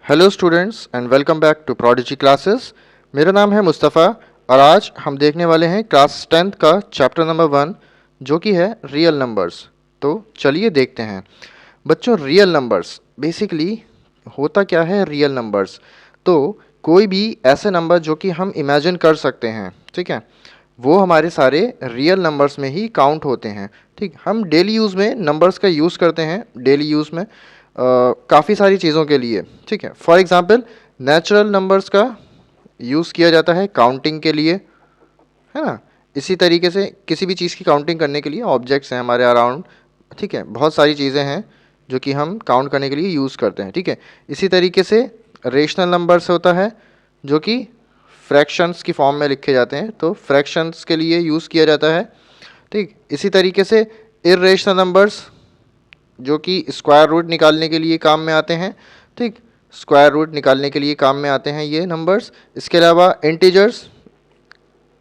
Hello students and welcome back to Prodigy classes. मेरा नाम है मुस्तफ़ा और आज हम देखने वाले हैं क्लास 10th का चैप्टर नंबर 1 जो कि है रियल नंबर्स। तो चलिए देखते हैं बच्चों। रियल नंबर्स बेसिकली होता क्या है? रियल नंबर्स तो कोई भी ऐसे नंबर जो कि हम इमेजिन कर सकते हैं, ठीक है, वो हमारे सारे रियल नंबर्स में ही काउंट होते हैं। ठीक, हम डेली यूज़ में नंबर्स का यूज़ करते हैं, डेली यूज़ में काफ़ी सारी चीज़ों के लिए। ठीक है, फॉर एग्ज़ाम्पल नेचुरल नंबर्स का यूज़ किया जाता है काउंटिंग के लिए, है ना। इसी तरीके से किसी भी चीज़ की काउंटिंग करने के लिए ऑब्जेक्ट्स हैं हमारे अराउंड, ठीक है, बहुत सारी चीज़ें हैं जो कि हम काउंट करने के लिए यूज़ करते हैं। ठीक है, इसी तरीके से रेशनल नंबर्स होता है जो कि फ्रैक्शंस की फॉर्म में लिखे जाते हैं, तो फ्रैक्शंस के लिए यूज़ किया जाता है। ठीक, इसी तरीके से इर्रेशनल नंबर्स जो कि स्क्वायर रूट निकालने के लिए काम में आते हैं। ठीक, स्क्वायर रूट निकालने के लिए काम में आते हैं ये नंबर्स। इसके अलावा इंटीजर्स,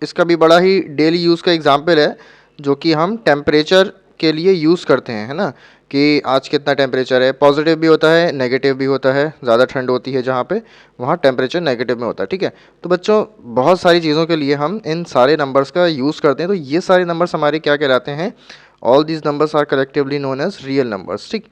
इसका भी बड़ा ही डेली यूज़ का एग्जांपल है जो कि हम टेम्परेचर के लिए यूज़ करते हैं, है ना, कि आज कितना टेम्परेचर है। पॉजिटिव भी होता है, नेगेटिव भी होता है। ज़्यादा ठंड होती है जहाँ पे, वहाँ टेम्परेचर नेगेटिव में होता है। ठीक है, तो बच्चों बहुत सारी चीज़ों के लिए हम इन सारे नंबर्स का यूज़ करते हैं। तो ये सारे नंबर्स हमारे क्या कहलाते हैं? All these numbers are collectively known as real numbers. ठीक,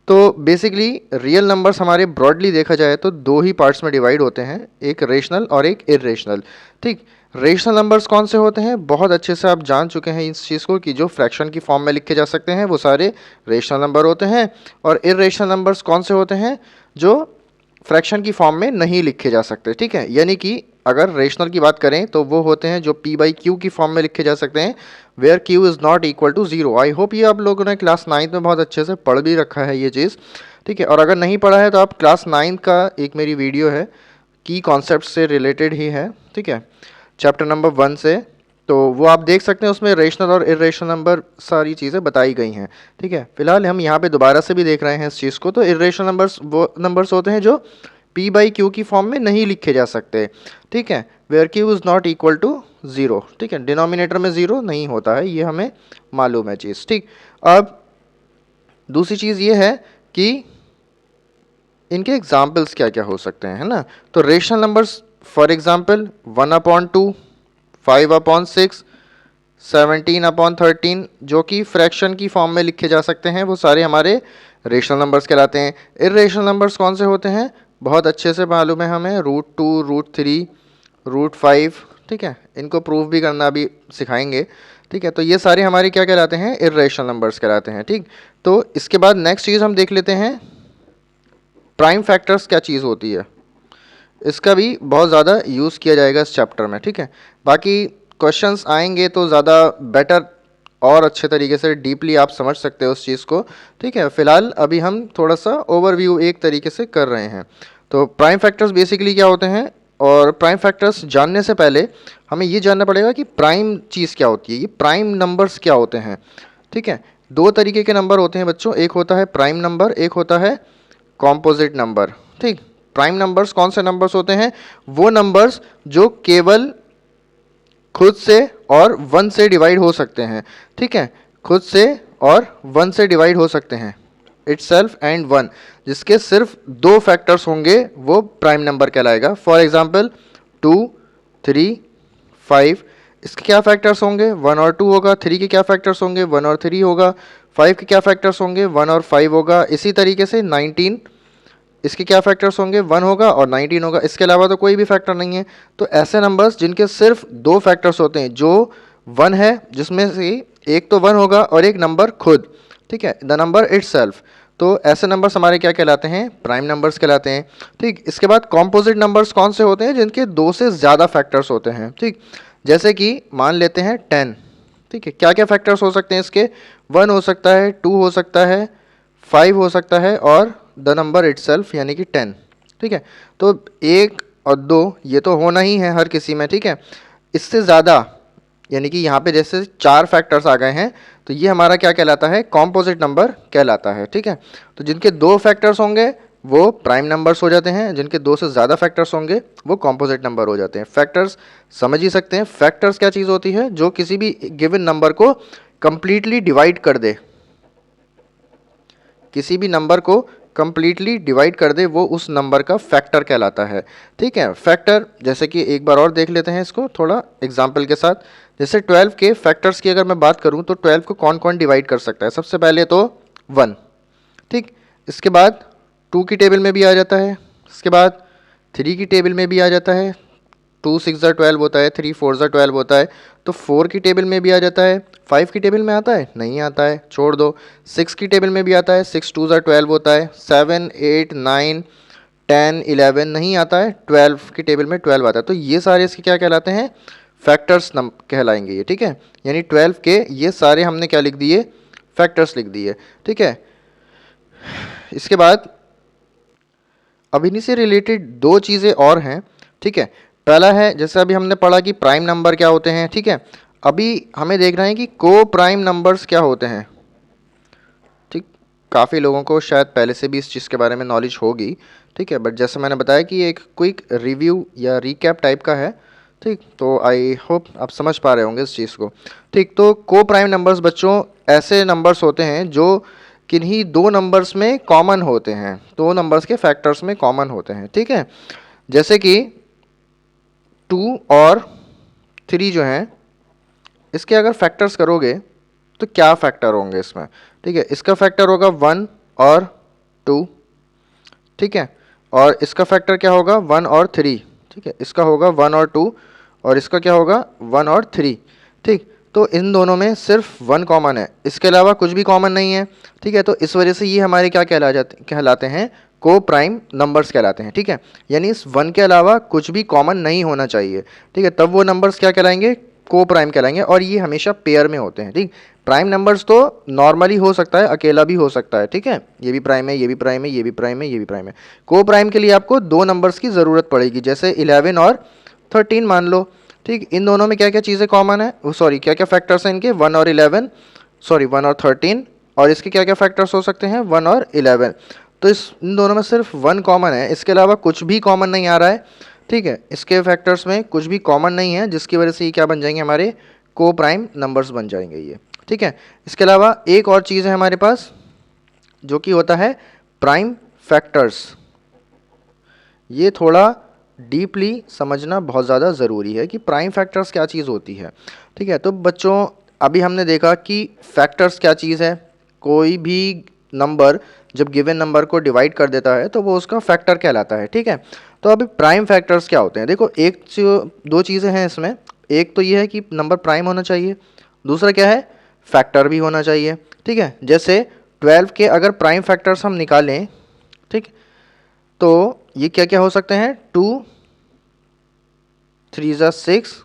तो बेसिकली रियल नंबर्स हमारे ब्रॉडली देखा जाए तो दो ही पार्ट्स में डिवाइड होते हैं, एक रेशनल और एक इर्रेशनल। ठीक, रेशनल नंबर्स कौन से होते हैं? बहुत अच्छे से आप जान चुके हैं इस चीज़ को कि जो फ्रैक्शन की फॉर्म में लिखे जा सकते हैं वो सारे रेशनल नंबर होते हैं। और इर्रेशनल नंबर्स कौन से होते हैं? जो फ्रैक्शन की फॉर्म में नहीं लिखे जा सकते। ठीक है, यानी कि अगर रेशनल की बात करें तो वो होते हैं जो p बाई क्यू की फॉर्म में लिखे जा सकते हैं, where q is not equal to zero. I hope ये आप लोगों ने क्लास 9th में बहुत अच्छे से पढ़ भी रखा है ये चीज़। ठीक है, और अगर नहीं पढ़ा है तो आप क्लास 9th का एक मेरी वीडियो है, की कॉन्सेप्ट से रिलेटेड ही है, ठीक है, चैप्टर नंबर 1 से, तो वो आप देख सकते हैं। उसमें रेशनल और इर्रेशनल नंबर सारी चीज़ें बताई गई हैं। ठीक है, फिलहाल हम यहाँ पे दोबारा से भी देख रहे हैं इस चीज़ को। तो इर्रेशनल नंबर्स वो नंबर्स होते हैं जो p बाई क्यू की फॉर्म में नहीं लिखे जा सकते। ठीक है, where q is not equal to zero. ठीक है, डिनोमिनेटर में ज़ीरो नहीं होता है, ये हमें मालूम है चीज़। ठीक, अब दूसरी चीज़ ये है कि इनके एग्जाम्पल्स क्या क्या हो सकते हैं, है ना। तो रेशनल नंबर्स फॉर एग्जाम्पल 1/2, 5/6, 17/13 जो कि फ्रैक्शन की फॉर्म में लिखे जा सकते हैं, वो सारे हमारे रेशनल नंबर्स कहलाते हैं। इर्रेशनल नंबर्स कौन से होते हैं? बहुत अच्छे से मालूम है हमें, √2, √3, √5। ठीक है, इनको प्रूव भी करना अभी सिखाएंगे। ठीक है, तो ये सारे हमारे क्या कहलाते हैं? इर्रेशनल नंबर्स कहलाते हैं। ठीक, तो इसके बाद नेक्स्ट चीज़ हम देख लेते हैं, प्राइम फैक्टर्स क्या चीज़ होती है। इसका भी बहुत ज़्यादा यूज़ किया जाएगा इस चैप्टर में। ठीक है, बाकी क्वेश्चंस आएंगे तो ज़्यादा बेटर और अच्छे तरीके से डीपली आप समझ सकते हो उस चीज़ को। ठीक है, फिलहाल अभी हम थोड़ा सा ओवरव्यू एक तरीके से कर रहे हैं। तो प्राइम फैक्टर्स बेसिकली क्या होते हैं, और प्राइम फैक्टर्स जानने से पहले हमें ये जानना पड़ेगा कि प्राइम चीज़ क्या होती है, ये प्राइम नंबर्स क्या होते हैं। ठीक है, दो तरीके के नंबर होते हैं बच्चों, एक होता है प्राइम नंबर, एक होता है कॉम्पोजिट नंबर। ठीक, प्राइम नंबर्स कौन से नंबर्स होते हैं? वो नंबर्स जो केवल खुद से और 1 से डिवाइड हो सकते हैं। ठीक है, खुद से और 1 से डिवाइड हो सकते हैं, इटसेल्फ एंड 1, जिसके सिर्फ दो फैक्टर्स होंगे वो प्राइम नंबर कहलाएगा। फॉर एग्जांपल 2, 3, 5, इसके क्या फैक्टर्स होंगे? 1 और 2 होगा। 3 के क्या फैक्टर्स होंगे? 1 और 3 होगा। 5 के क्या फैक्टर्स होंगे? 1 और 5 होगा। इसी तरीके से 19, इसके क्या फैक्टर्स होंगे? 1 होगा और 19 होगा। इसके अलावा तो कोई भी फैक्टर नहीं है। तो ऐसे नंबर्स जिनके सिर्फ दो फैक्टर्स होते हैं, जो 1 है जिसमें से एक तो 1 होगा और एक नंबर खुद, ठीक है, द नंबर इटसेल्फ, तो ऐसे नंबर्स हमारे क्या कहलाते हैं? प्राइम नंबर्स कहलाते हैं। ठीक, इसके बाद कॉम्पोजिट नंबर्स कौन से होते हैं? जिनके दो से ज़्यादा फैक्टर्स होते हैं। ठीक, जैसे कि मान लेते हैं 10। ठीक है, क्या क्या फैक्टर्स हो सकते हैं इसके? 1 हो सकता है, 2 हो सकता है, 5 हो सकता है और द नंबर इटसेल्फ यानी कि 10। ठीक है, तो 1 और 2 ये तो होना ही है हर किसी में। ठीक है, इससे ज़्यादा यानी कि यहाँ पे जैसे 4 फैक्टर्स आ गए हैं, तो ये हमारा क्या कहलाता है? कॉम्पोजिट नंबर कहलाता है। ठीक है, तो जिनके दो फैक्टर्स होंगे वो प्राइम नंबर्स हो जाते हैं, जिनके दो से ज़्यादा फैक्टर्स होंगे वो कॉम्पोजिट नंबर हो जाते हैं। फैक्टर्स समझ ही सकते हैं, फैक्टर्स क्या चीज़ होती है? जो किसी भी गिवन नंबर को कंप्लीटली डिवाइड कर दे, किसी भी नंबर को कंप्लीटली डिवाइड कर दे वो उस नंबर का फैक्टर कहलाता है। ठीक है, फैक्टर जैसे कि एक बार और देख लेते हैं इसको थोड़ा एग्जाम्पल के साथ। जैसे 12 के फैक्टर्स की अगर मैं बात करूं तो 12 को कौन कौन डिवाइड कर सकता है? सबसे पहले तो 1, ठीक, इसके बाद 2 की टेबल में भी आ जाता है, इसके बाद 3 की टेबल में भी आ जाता है, 2 6 ज़ा 12 होता है, 3 4 ज़ा 12 होता है, तो 4 की टेबल में भी आ जाता है। 5 की टेबल में आता है? नहीं आता है, छोड़ दो। 6 की टेबल में भी आता है, 6 2 ज़ा 12 होता है। 7 8 9 10 11 नहीं आता है, 12 की टेबल में 12 आता है। तो ये सारे इसके क्या कहलाते हैं? फैक्टर्स कहलाएंगे ये। ठीक है, यानी 12 के ये सारे हमने क्या लिख दिए? फैक्टर्स लिख दिए। ठीक है, इसके बाद अब इन्हीं से रिलेटेड दो चीज़ें और हैं। ठीक है, पहला है जैसे अभी हमने पढ़ा कि प्राइम नंबर क्या होते हैं। ठीक है, अभी हमें देखना है कि को प्राइम नंबर्स क्या होते हैं। ठीक, काफ़ी लोगों को शायद पहले से भी इस चीज़ के बारे में नॉलेज होगी। ठीक है, बट जैसे मैंने बताया कि एक क्विक रिव्यू या रिकैप टाइप का है। ठीक, तो आई होप आप समझ पा रहे होंगे इस चीज़ को। ठीक, तो को प्राइम नंबर्स बच्चों ऐसे नंबर्स होते हैं जो किन्हीं दो नंबर्स में कॉमन होते हैं, दो नंबर्स के फैक्टर्स में कॉमन होते हैं। ठीक है, जैसे कि 2 और 3 जो हैं, इसके अगर फैक्टर्स करोगे तो क्या फैक्टर होंगे इसमें? ठीक है, इसका फैक्टर होगा 1 और 2। ठीक है, और इसका फैक्टर क्या होगा? 1 और 3। ठीक है, इसका होगा 1 और 2 और इसका क्या होगा? 1 और 3। ठीक, तो इन दोनों में सिर्फ 1 कॉमन है, इसके अलावा कुछ भी कॉमन नहीं है। ठीक है, तो इस वजह से ये हमारे क्या कहलाते हैं? को प्राइम नंबर्स कहलाते हैं। ठीक है, यानी इस 1 के अलावा कुछ भी कॉमन नहीं होना चाहिए। ठीक है, तब वो नंबर्स क्या कहलाएंगे? को प्राइम कहलाएंगे, और ये हमेशा पेयर में होते हैं। ठीक, प्राइम नंबर्स तो नॉर्मली हो सकता है, अकेला भी हो सकता है। ठीक है, ये भी प्राइम है, ये भी प्राइम है, ये भी प्राइम है, ये भी प्राइम है। को प्राइम के लिए आपको दो नंबर्स की ज़रूरत पड़ेगी, जैसे 11 और 13 मान लो। ठीक, इन दोनों में क्या क्या चीज़ें कॉमन है? सॉरी, क्या क्या फैक्टर्स हैं इनके? 1 और 11, सॉरी 1 और 13, और इसके क्या क्या फैक्टर्स हो सकते हैं? 1 और 11। तो इन दोनों में सिर्फ 1 कॉमन है, इसके अलावा कुछ भी कॉमन नहीं आ रहा है। ठीक है, इसके फैक्टर्स में कुछ भी कॉमन नहीं है, जिसकी वजह से ये क्या बन जाएंगे? हमारे को प्राइम नंबर्स बन जाएंगे ये। ठीक है, इसके अलावा एक और चीज़ है हमारे पास जो कि होता है प्राइम फैक्टर्स। ये थोड़ा डीपली समझना बहुत ज़्यादा ज़रूरी है कि प्राइम फैक्टर्स क्या चीज़ होती है। ठीक है, तो बच्चों अभी हमने देखा कि फैक्टर्स क्या चीज़ है। कोई भी नंबर जब गिवन नंबर को डिवाइड कर देता है तो वो उसका फैक्टर कहलाता है। ठीक है, तो अभी प्राइम फैक्टर्स क्या होते हैं? देखो, दो चीज़ें हैं इसमें। एक तो ये है कि नंबर प्राइम होना चाहिए, दूसरा क्या है? फैक्टर भी होना चाहिए। ठीक है, जैसे 12 के अगर प्राइम फैक्टर्स हम निकालें, ठीक, तो ये क्या क्या हो सकते हैं? 2 3 ज़ा 6,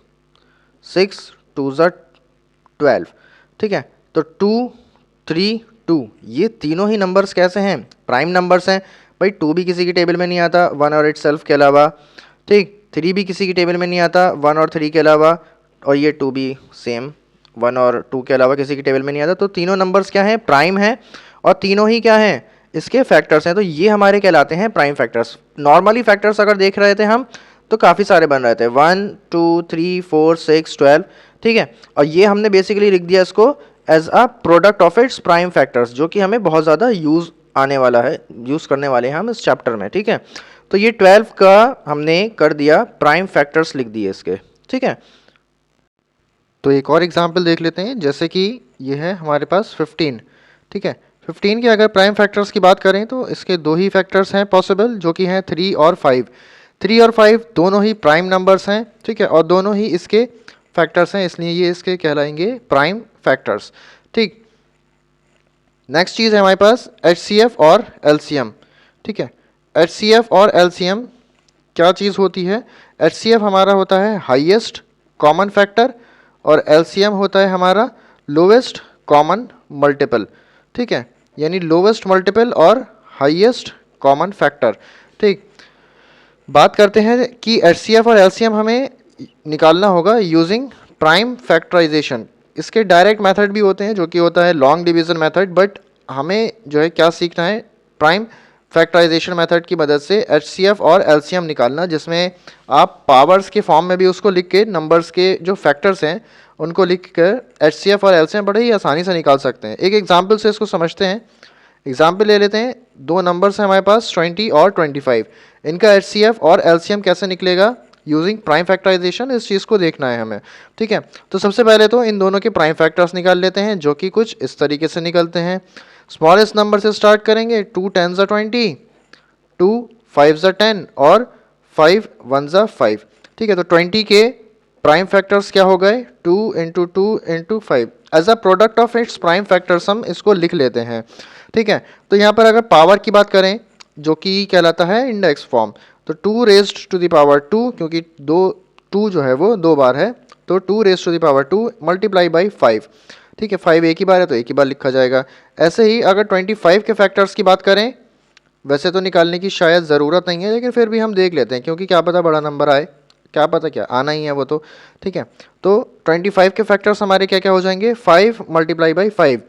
6 2 ज़ा 12। ठीक है, तो 2 3 2 ये तीनों ही नंबर्स कैसे हैं? प्राइम नंबर्स हैं। भाई 2 भी किसी की टेबल में नहीं आता 1 और इट सेल्फ के अलावा। ठीक, 3 भी किसी की टेबल में नहीं आता 1 और 3 के अलावा, और ये 2 भी सेम 1 और 2 के अलावा किसी की टेबल में नहीं आता। तो तीनों नंबर्स क्या हैं? प्राइम हैं, और तीनों ही क्या हैं? इसके फैक्टर्स हैं। तो ये हमारे कहलाते हैं प्राइम फैक्टर्स। नॉर्मली फैक्टर्स अगर देख रहे थे हम तो काफ़ी सारे बन रहे थे, 1 2 3 4 6 12। ठीक है, और ये हमने बेसिकली लिख दिया इसको as a product of its prime factors, जो कि हमें बहुत ज़्यादा यूज़ आने वाला है, यूज़ करने वाले हैं हम इस चैप्टर में। ठीक है, तो ये 12 का हमने कर दिया प्राइम फैक्टर्स लिख दिए इसके। ठीक है, तो एक और एग्जांपल देख लेते हैं, जैसे कि ये है हमारे पास 15। ठीक है, 15 के अगर प्राइम फैक्टर्स की बात करें तो इसके दो ही फैक्टर्स हैं पॉसिबल, जो कि हैं 3 और 5। 3 और 5 दोनों ही प्राइम नंबर्स हैं। ठीक है, और दोनों ही इसके फैक्टर्स हैं, इसलिए ये इसके कहलाएंगे प्राइम फैक्टर्स। ठीक, नेक्स्ट चीज़ है हमारे पास HCF और LCM। ठीक है, HCF और LCM क्या चीज़ होती है? HCF हमारा होता है हाईएस्ट कॉमन फैक्टर, और LCM होता है हमारा लोवेस्ट कॉमन मल्टीपल। ठीक है, यानी लोवेस्ट मल्टीपल और हाईएस्ट कॉमन फैक्टर। ठीक, बात करते हैं कि HCF और LCM हमें निकालना होगा यूजिंग प्राइम फैक्टराइजेशन। इसके डायरेक्ट मेथड भी होते हैं, जो कि होता है लॉन्ग डिवीज़न मेथड, बट हमें जो है क्या सीखना है? प्राइम फैक्टराइजेशन मेथड की मदद से HCF और LCM निकालना, जिसमें आप पावर्स के फॉर्म में भी उसको लिख के नंबर्स के जो फैक्टर्स हैं उनको लिख कर HCF और LCM बड़े ही आसानी से निकाल सकते हैं। एक एग्जांपल से इसको समझते हैं। एग्जाम्पल ले लेते हैं, दो नंबर्स हैं हमारे पास 20 और 25, इनका HCF और LCM कैसे निकलेगा यूजिंग प्राइम फैक्टराइजेशन, इस चीज़ को देखना है हमें। ठीक है, तो सबसे पहले तो इन दोनों के प्राइम फैक्टर्स निकाल लेते हैं, जो कि कुछ इस तरीके से निकलते हैं। स्मॉलेस्ट नंबर से स्टार्ट करेंगे, 2 10 20, 2 5 10 और 5 1 5। ठीक है, तो 20 के प्राइम फैक्टर्स क्या हो गए, 2 into 2 into 5। As a product of its prime factors हम इसको लिख लेते हैं। ठीक है, तो यहाँ पर अगर पावर की बात करें जो कि कहलाता है इंडेक्स फॉर्म, तो 2 रेज्ड टू द पावर 2, क्योंकि 2 जो है वो 2 बार है, तो 2 raised to the power 2 multiply by 5। ठीक है, 5 एक ही बार है तो एक ही बार लिखा जाएगा। ऐसे ही अगर 25 के फैक्टर्स की बात करें, वैसे तो निकालने की शायद ज़रूरत नहीं है, लेकिन फिर भी हम देख लेते हैं, क्योंकि क्या पता बड़ा नंबर आए, क्या पता, क्या आना ही है वो तो। ठीक है, तो 25 के फैक्टर्स हमारे क्या क्या हो जाएंगे, 5 मल्टीप्लाई बाई 5,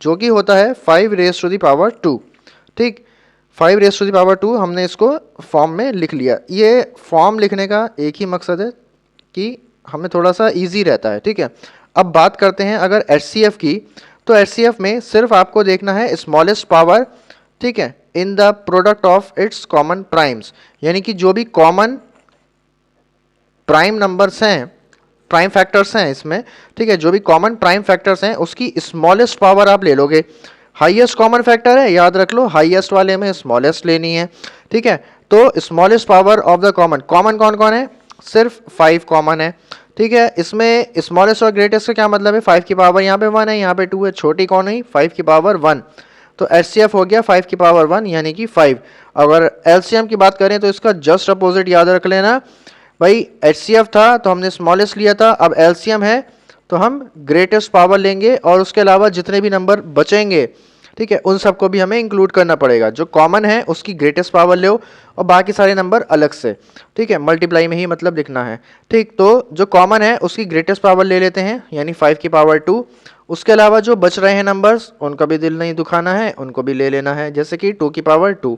जो कि होता है 5 रेज टू द पावर 2। ठीक, 5 रेज टू द पावर 2 हमने इसको फॉर्म में लिख लिया। ये फॉर्म लिखने का एक ही मकसद है कि हमें थोड़ा सा ईजी रहता है। ठीक है, अब बात करते हैं अगर HCF की, तो HCF में सिर्फ आपको देखना है स्मॉलेस्ट पावर, ठीक है, in the product of it's common primes, यानी कि जो भी कॉमन प्राइम नंबर्स हैं, प्राइम फैक्टर्स हैं इसमें, ठीक है, जो भी कॉमन प्राइम फैक्टर्स हैं उसकी स्मॉलेस्ट पावर आप ले लोगे। हाईएस्ट कॉमन फैक्टर है, याद रख लो, हाईएस्ट वाले में स्मॉलेस्ट लेनी है। ठीक है, तो smallest power of the common, common कौन कौन है, सिर्फ 5 कॉमन है। ठीक है, इसमें स्मॉलेस्ट और ग्रेटेस्ट का क्या मतलब है, 5 की पावर यहाँ पे 1 है, यहाँ पे 2 है, छोटी कौन है, 5 की पावर 1, तो HCF हो गया 5 की पावर 1 यानी कि 5। अगर LCM की बात करें तो इसका जस्ट अपोजिट याद रख लेना भाई, HCF था तो हमने स्मॉलेस्ट लिया था, अब LCM है तो हम ग्रेटेस्ट पावर लेंगे, और उसके अलावा जितने भी नंबर बचेंगे, ठीक है, उन सबको भी हमें इंक्लूड करना पड़ेगा। जो कॉमन है उसकी ग्रेटेस्ट पावर लो और बाकी सारे नंबर अलग से। ठीक है, मल्टीप्लाई में ही मतलब लिखना है। ठीक, तो जो कॉमन है उसकी ग्रेटेस्ट पावर ले लेते हैं, यानी 5 की पावर 2। उसके अलावा जो बच रहे हैं नंबर्स उनका भी दिल नहीं दुखाना है, उनको भी ले लेना है, जैसे कि 2 की पावर 2।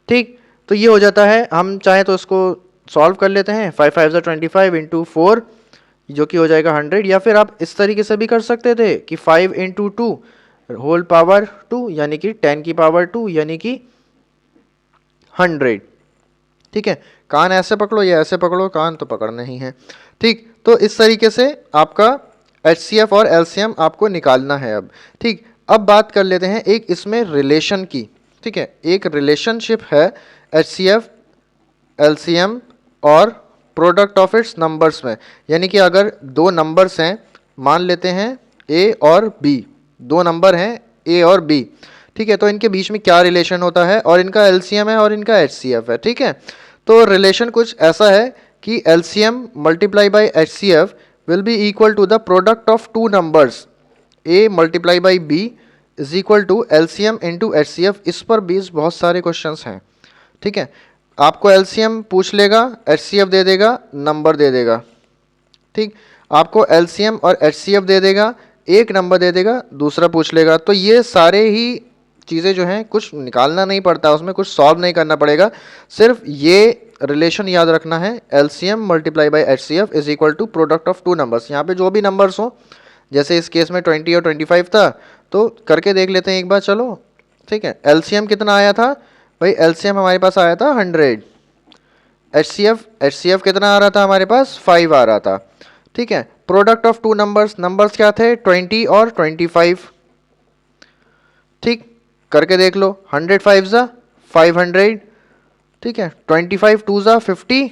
ठीक, तो ये हो जाता है। हम चाहे तो इसको सॉल्व कर लेते हैं, 5 5 25 इंटू 4, जो कि हो जाएगा 100, या फिर आप इस तरीके से भी कर सकते थे कि 5 इंटू 2 होल पावर 2, यानी कि 10 की पावर 2, यानी कि 100। ठीक है, कान ऐसे पकड़ो या ऐसे पकड़ो, कान तो पकड़ना ही है। ठीक, तो इस तरीके से आपका HCF और LCM आपको निकालना है अब। ठीक, अब बात कर लेते हैं एक इसमें रिलेशन की। ठीक है, एक रिलेशनशिप है HCF LCM और प्रोडक्ट ऑफ इट्स नंबर्स में, यानी कि अगर दो नंबर्स हैं, मान लेते हैं A और B, दो नंबर हैं A और B, ठीक है, तो इनके बीच में क्या रिलेशन होता है, और इनका LCM है और इनका HCF है। ठीक है, तो रिलेशन कुछ ऐसा है कि LCM multiply by HCF will be equal to the product of two numbers A multiply by B is equal to LCM into HCF। इस पर बेस्ड बहुत सारे क्वेश्चंस हैं। ठीक है, आपको LCM पूछ लेगा, HCF दे देगा, नंबर दे देगा। ठीक, आपको LCM और HCF दे देगा, एक नंबर दे देगा, दूसरा पूछ लेगा। तो ये सारे ही चीज़ें जो हैं कुछ निकालना नहीं पड़ता, उसमें कुछ सॉल्व नहीं करना पड़ेगा, सिर्फ ये रिलेशन याद रखना है, LCM multiply by HCF is equal to product of two numbers. यहाँ पे जो भी नंबर्स हो, जैसे इस केस में 20 और 25 था, तो करके देख लेते हैं एक बार, चलो। ठीक है, LCM कितना आया था भाई, LCM हमारे पास आया था 100। HCF कितना आ रहा था हमारे पास, 5 आ रहा था। ठीक है, प्रोडक्ट ऑफ टू नंबर्स क्या थे, 20 और 25। ठीक, करके देख लो, 100 5 500। ठीक है, 25 2 50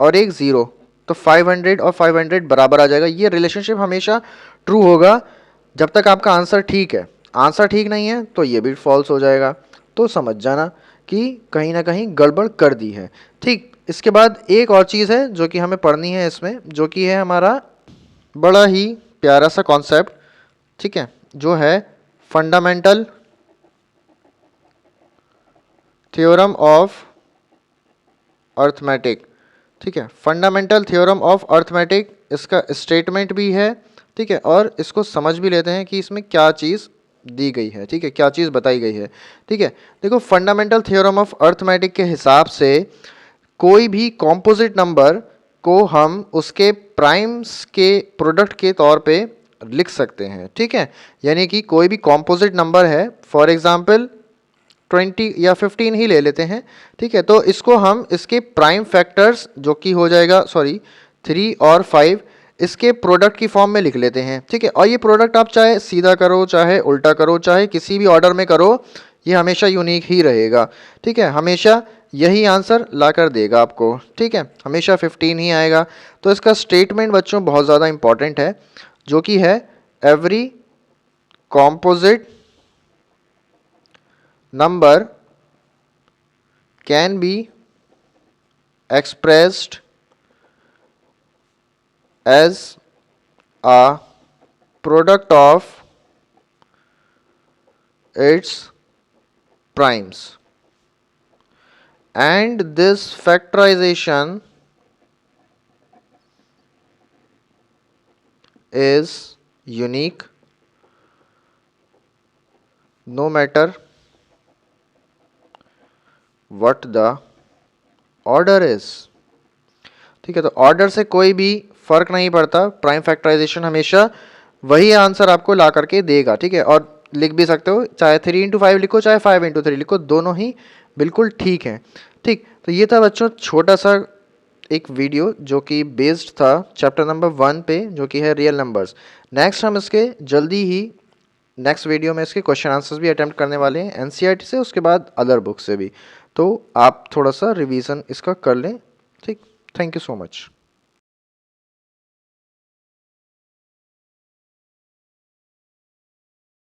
और एक 0, तो 500 और 500 बराबर आ जाएगा। ये रिलेशनशिप हमेशा ट्रू होगा जब तक आपका आंसर ठीक है। आंसर ठीक नहीं है तो ये भी फॉल्स हो जाएगा, तो समझ जाना कि कहीं ना कहीं गड़बड़ कर दी है। ठीक, इसके बाद एक और चीज़ है जो कि हमें पढ़नी है इसमें, जो कि है हमारा बड़ा ही प्यारा सा कॉन्सेप्ट। ठीक है, जो है फंडामेंटल थ्योरम ऑफ अर्थमेटिक। ठीक है, फंडामेंटल थ्योरम ऑफ अर्थमेटिक इसका स्टेटमेंट भी है। ठीक है, और इसको समझ भी लेते हैं कि इसमें क्या चीज़ दी गई है। ठीक है, क्या चीज़ बताई गई है। ठीक है, देखो, फंडामेंटल थ्योरम ऑफ अर्थमेटिक के हिसाब से कोई भी कॉम्पोजिट नंबर को हम उसके प्राइम्स के प्रोडक्ट के तौर पे लिख सकते हैं। ठीक है, यानी कि कोई भी कॉम्पोजिट नंबर है, फॉर एग्जांपल 20 या 15 ही ले लेते हैं, ठीक है। तो इसको हम इसके प्राइम फैक्टर्स जो कि हो जाएगा 3 और 5, इसके प्रोडक्ट की फॉर्म में लिख लेते हैं, ठीक है। और ये प्रोडक्ट आप चाहे सीधा करो, चाहे उल्टा करो, चाहे किसी भी ऑर्डर में करो, ये हमेशा यूनिक ही रहेगा, ठीक है। हमेशा यही आंसर ला कर देगा आपको, ठीक है। हमेशा 15 ही आएगा। तो इसका स्टेटमेंट बच्चों बहुत ज़्यादा इंपॉर्टेंट है, जो कि है every composite number can be expressed as a product of its primes, and this factorization is unique no matter what the order is, ठीक है। तो ऑर्डर से कोई भी फर्क नहीं पड़ता, प्राइम फैक्टराइजेशन हमेशा वही आंसर आपको ला करके देगा, ठीक है। और लिख भी सकते हो, चाहे 3 into 5 लिखो, चाहे 5 into 3 लिखो, दोनों ही बिल्कुल ठीक है, ठीक। तो ये था बच्चों छोटा सा एक वीडियो जो कि बेस्ड था चैप्टर नंबर 1 पे, जो कि है रियल नंबर्स। नेक्स्ट हम इसके जल्दी ही नेक्स्ट वीडियो में इसके क्वेश्चन आंसर्स भी अटेम्प्ट करने वाले हैं एनसीईआरटी से, उसके बाद अदर बुक से भी। तो आप थोड़ा सा रिवीजन इसका कर लें, ठीक। Thank you so much.